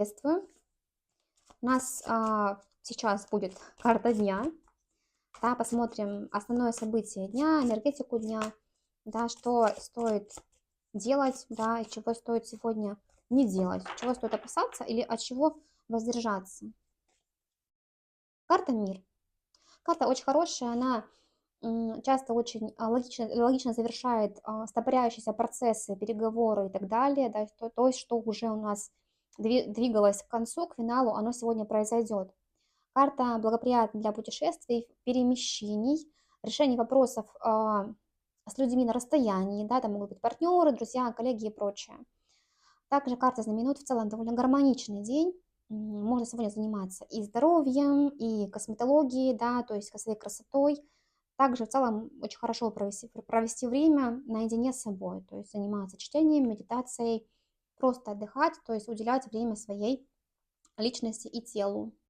Приветствую. У нас сейчас будет карта дня. Да, посмотрим основное событие дня, энергетику дня, да, что стоит делать, да, и чего стоит сегодня не делать, чего стоит опасаться или от чего воздержаться. Карта мир. Карта очень хорошая, она часто очень логично завершает стопоряющиеся процессы, переговоры и так далее, да, то есть, что уже у нас двигалось к концу, к финалу, оно сегодня произойдет. Карта благоприятна для путешествий, перемещений, решений вопросов с людьми на расстоянии, да, там могут быть партнеры, друзья, коллеги и прочее. Также карта знаменует в целом довольно гармоничный день. Можно сегодня заниматься и здоровьем, и косметологией, да, то есть своей красотой. Также в целом очень хорошо провести время наедине с собой, то есть заниматься чтением, медитацией, просто отдыхать, то есть уделять время своей личности и телу.